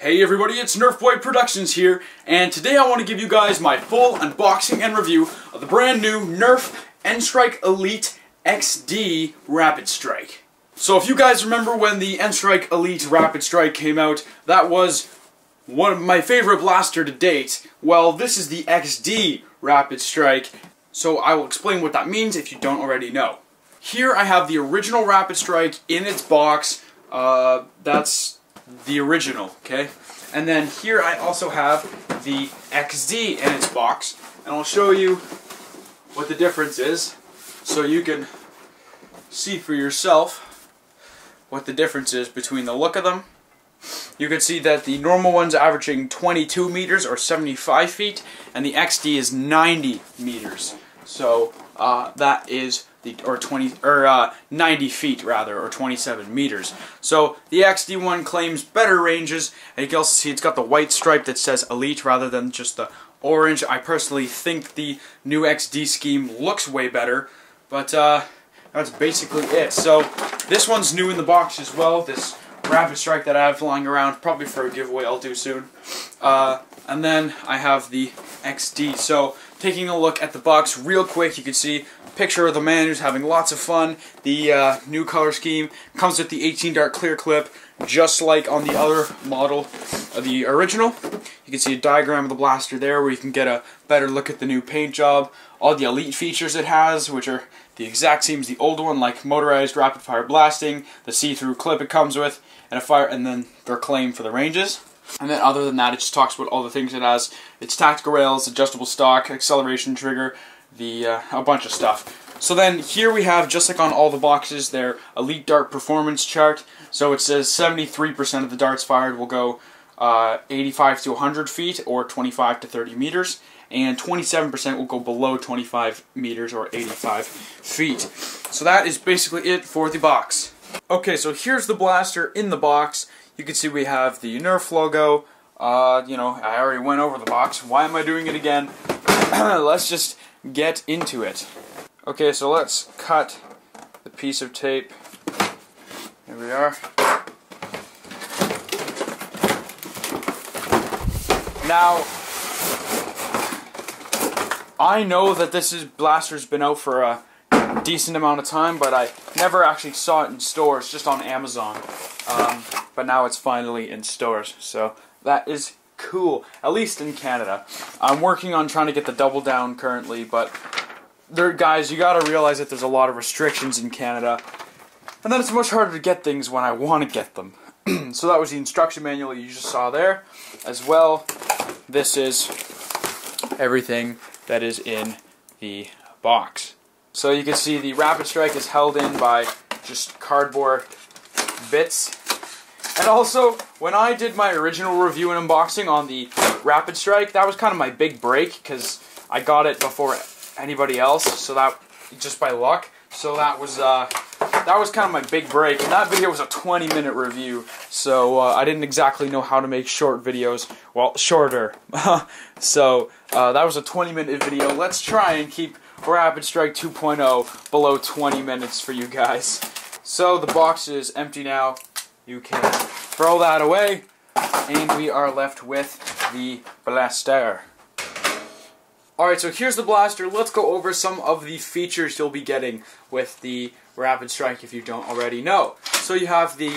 Hey everybody, it's NERF Boy Productions here, and today I want to give you guys my full unboxing and review of the brand new NERF N-Strike Elite XD Rapidstrike. So if you guys remember when the N-Strike Elite Rapidstrike came out, that was one of my favorite blaster to date. Well, this is the XD Rapidstrike, so I will explain what that means if you don't already know. Here I have the original Rapidstrike in its box. That's the original, okay? And then here I also have the XD in its box, and I'll show you what the difference is so you can see for yourself what the difference is between the look of them. You can see that the normal one's averaging 22 meters or 75 feet, and the XD is 90 meters. So that is 90 feet rather, or 27 meters. So the XD one claims better ranges, and you can also see it's got the white stripe that says Elite rather than just the orange. I personally think the new XD scheme looks way better, but that's basically it. So this one's new in the box as well, this Rapidstrike that I have lying around, probably for a giveaway I'll do soon. And then I have the XD. So taking a look at the box real quick, you can see a picture of the man who's having lots of fun. The new color scheme comes with the 18 dart clear clip, just like on the other model of the original. You can see a diagram of the blaster there where you can get a better look at the new paint job. All the elite features it has, which are the exact same as the old one, like motorized rapid fire blasting, the see-through clip it comes with, and then their claim for the ranges. And then other than that, it just talks about all the things it has. It's tactical rails, adjustable stock, acceleration trigger, a bunch of stuff. So then here we have, just like on all the boxes, their Elite Dart Performance chart. So it says 73% of the darts fired will go 85 to 100 feet or 25 to 30 meters. And 27% will go below 25 meters or 85 feet. So that is basically it for the box. Okay, so here's the blaster in the box. You can see we have the NERF logo. You know, I already went over the box. Why am I doing it again? Let's just get into it. Okay, so let's cut the piece of tape. Here we are. Now, I know that blaster's been out for a decent amount of time, but I never actually saw it in stores, just on Amazon. But now it's finally in stores, so that is cool, at least in Canada. I'm working on trying to get the double down currently, but guys, you gotta realize that there's a lot of restrictions in Canada, and then it's much harder to get things when I want to get them. So that was the instruction manual you just saw there. As well, this is everything that is in the box. So you can see the Rapidstrike is held in by just cardboard bits. And also, when I did my original review and unboxing on the Rapidstrike, that was kind of my big break, because I got it before anybody else, so that, just by luck. So that was kind of my big break, and that video was a 20-minute review, so I didn't exactly know how to make short videos. Well, shorter. So that was a 20-minute video. Let's try and keep Rapidstrike 2.0 below 20 minutes for you guys. So the box is empty now. You can throw that away, and we are left with the blaster. Alright, so here's the blaster. Let's go over some of the features you'll be getting with the Rapidstrike if you don't already know. So you have the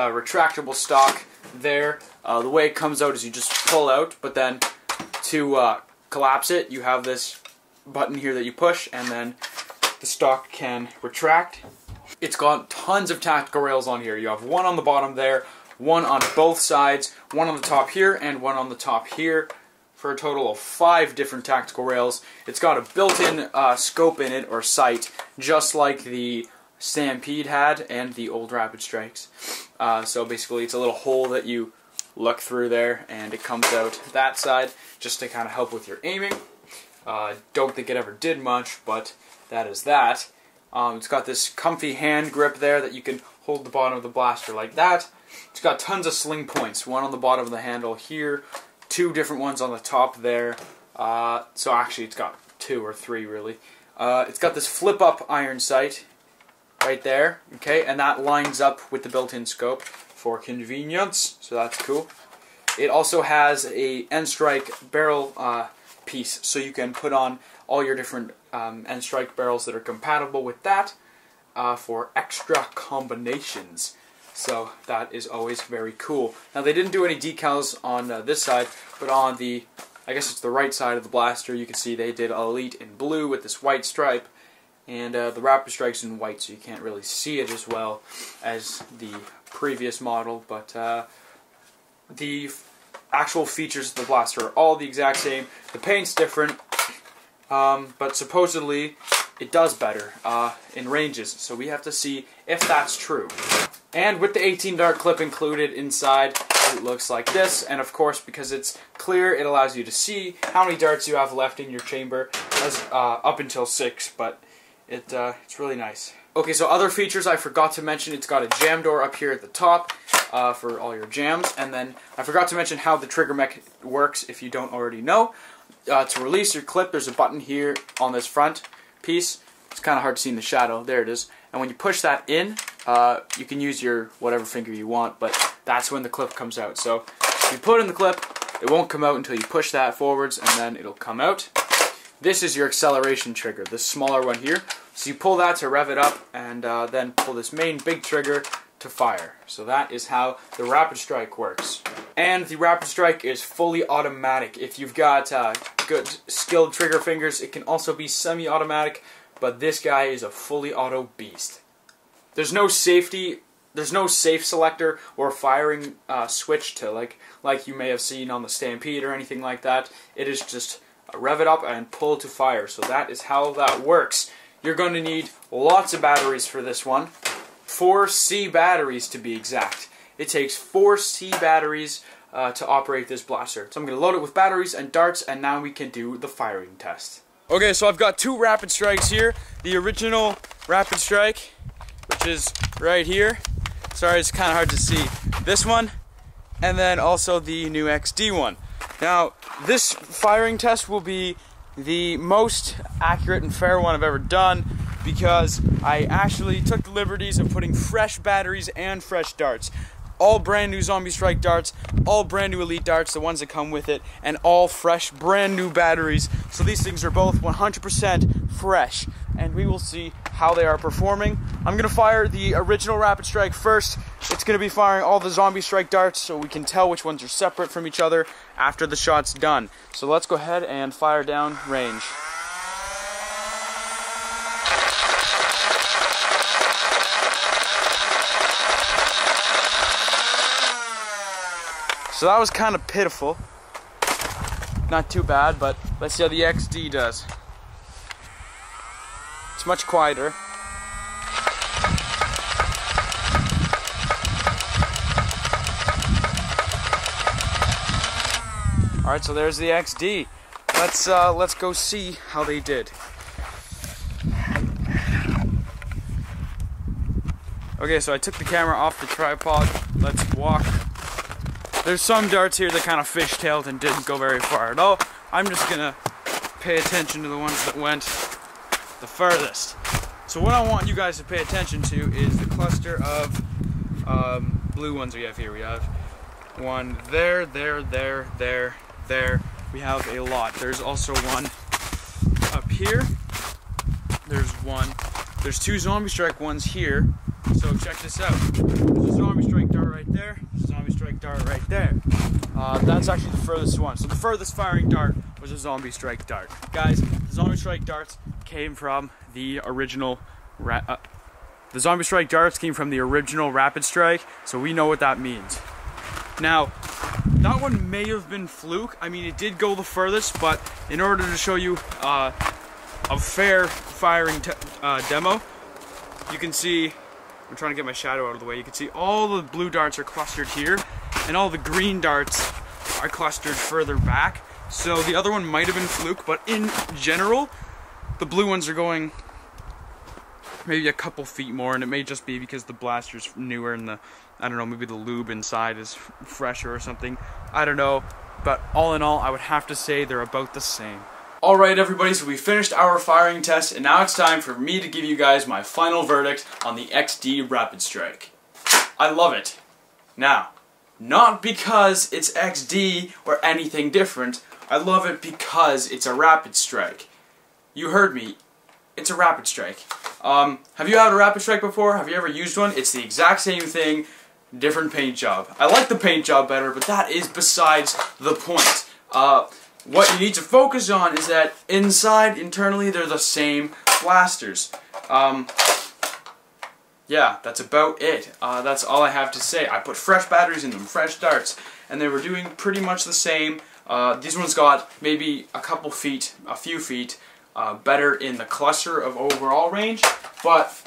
retractable stock there. The way it comes out is you just pull out, but then to collapse it, you have this button here that you push, and then the stock can retract. It's got tons of tactical rails on here. You have one on the bottom there, one on both sides, one on the top here, and one on the top here, for a total of 5 different tactical rails. It's got a built-in scope in it, or sight, just like the Stampede had and the old Rapidstrikes. So basically it's a little hole that you look through there, and it comes out that side, just to kind of help with your aiming. Don't think it ever did much, but that is that. It's got this comfy hand grip there that you can hold the bottom of the blaster like that. It's got tons of sling points, one on the bottom of the handle here, 2 different ones on the top there. So actually it's got 2 or 3 really. It's got this flip-up iron sight right there, okay, and that lines up with the built-in scope. for convenience, so that's cool. It also has a N-Strike barrel piece, so you can put on all your different N-Strike barrels that are compatible with that for extra combinations. So that is always very cool. Now they didn't do any decals on this side, but on the, I guess it's the right side of the blaster, you can see they did Elite in blue with this white stripe, and the Rapidstrike's in white, so you can't really see it as well as the previous model, but the actual features of the blaster are all the exact same. The paint's different, but supposedly it does better in ranges, so we have to see if that's true. And with the 18 dart clip included inside, it looks like this, and of course because it's clear it allows you to see how many darts you have left in your chamber, as, up until 6, but it's really nice. Okay, so other features I forgot to mention, it's got a jam door up here at the top for all your jams, and then I forgot to mention how the trigger mech works if you don't already know. To release your clip, there's a button here on this front piece. It's kind of hard to see in the shadow. There it is. And when you push that in, you can use your whatever finger you want, but that's when the clip comes out. So if you put in the clip, it won't come out until you push that forwards, and then it'll come out. This is your acceleration trigger, this smaller one here. So you pull that to rev it up, and then pull this main big trigger to fire. So that is how the Rapidstrike works. And the Rapidstrike is fully automatic. If you've got good skilled trigger fingers, it can also be semi-automatic, but this guy is a fully auto beast. There's no safety, there's no safe selector or firing switch to like you may have seen on the Stampede or anything like that. It is just rev it up and pull to fire. So that is how that works. You're going to need lots of batteries for this one. 4 C batteries to be exact. It takes 4 C batteries to operate this blaster. So I'm going to load it with batteries and darts, and now we can do the firing test. Okay, so I've got 2 Rapidstrikes here. The original Rapidstrike, which is right here. Sorry, it's kind of hard to see. This one, and then also the new XD one. Now, this firing test will be the most accurate and fair one I've ever done, because I actually took the liberties of putting fresh batteries and fresh darts. All brand new Zombie Strike darts, all brand new Elite darts, the ones that come with it, and all fresh, brand new batteries. So these things are both 100% fresh, and we will see how they are performing. I'm going to fire the original Rapidstrike first. It's going to be firing all the Zombie Strike darts, so we can tell which ones are separate from each other after the shot's done. So let's go ahead and fire down range. So that was kind of pitiful. Not too bad, but let's see how the XD does. It's much quieter. Alright, so there's the XD. Let's go see how they did. Okay, so I took the camera off the tripod. Let's walk. There's some darts here that kind of fishtailed and didn't go very far at all. I'm just gonna pay attention to the ones that went the furthest. So what I want you guys to pay attention to is the cluster of blue ones we have here. We have one there, there, there, there, there. We have a lot. There's also one up here. There's one. There's 2 Zombie Strike ones here. So check this out. There's a Zombie Strike dart right there. There's a Zombie Strike dart right there. That's actually the furthest one. So the furthest firing dart was a Zombie Strike dart. Guys, the Zombie Strike darts came from the original. The Zombie Strike darts came from the original Rapidstrike, so we know what that means. Now, that one may have been fluke. I mean, it did go the furthest, but in order to show you a fair firing demo, you can see. I'm trying to get my shadow out of the way. You can see all the blue darts are clustered here, and all the green darts are clustered further back. So the other one might have been fluke, but in general, the blue ones are going maybe a couple feet more, and it may just be because the blaster's newer and I don't know, maybe the lube inside is fresher or something. I don't know, but all in all, I would have to say they're about the same. Alright everybody, so we finished our firing test, and now it's time for me to give you guys my final verdict on the XD Rapidstrike. I love it. Now, not because it's XD or anything different. I love it because it's a rapid strike. You heard me. It's a rapid strike. Have you had a rapid strike before? Have you ever used one? It's the exact same thing, different paint job. I like the paint job better, but that is besides the point. What you need to focus on is that internally, they're the same blasters. Yeah, that's about it. That's all I have to say. I put fresh batteries in them, fresh darts, and they were doing pretty much the same. These ones got maybe a few feet better in the cluster of overall range, but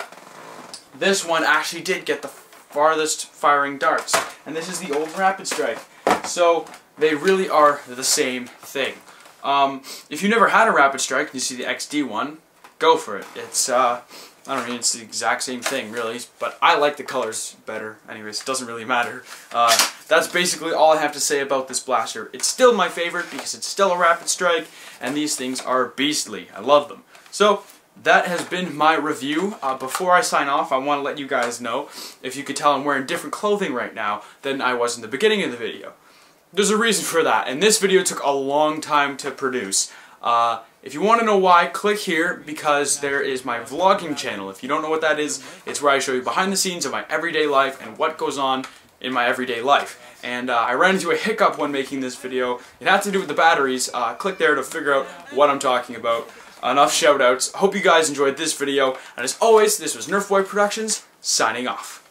this one actually did get the farthest firing darts, and this is the old Rapid Strike. So they really are the same thing. If you never had a Rapid Strike and you see the XD one, go for it. It's I don't mean it's the exact same thing really, but I like the colors better. Anyways, it doesn't really matter. That's basically all I have to say about this blaster. It's still my favorite because it's still a Rapid Strike, and these things are beastly. I love them. So that has been my review. Before I sign off, I want to let you guys know, if you could tell, I'm wearing different clothing right now than I was in the beginning of the video. There's a reason for that, and this video took a long time to produce. If you want to know why, click here, because there is my vlogging channel. If you don't know what that is, it's where I show you behind the scenes of my everyday life and what goes on in my everyday life. And I ran into a hiccup when making this video. It had to do with the batteries. Click there to figure out what I'm talking about. Enough shoutouts. Hope you guys enjoyed this video. And as always, this was NerfBoy Productions, signing off.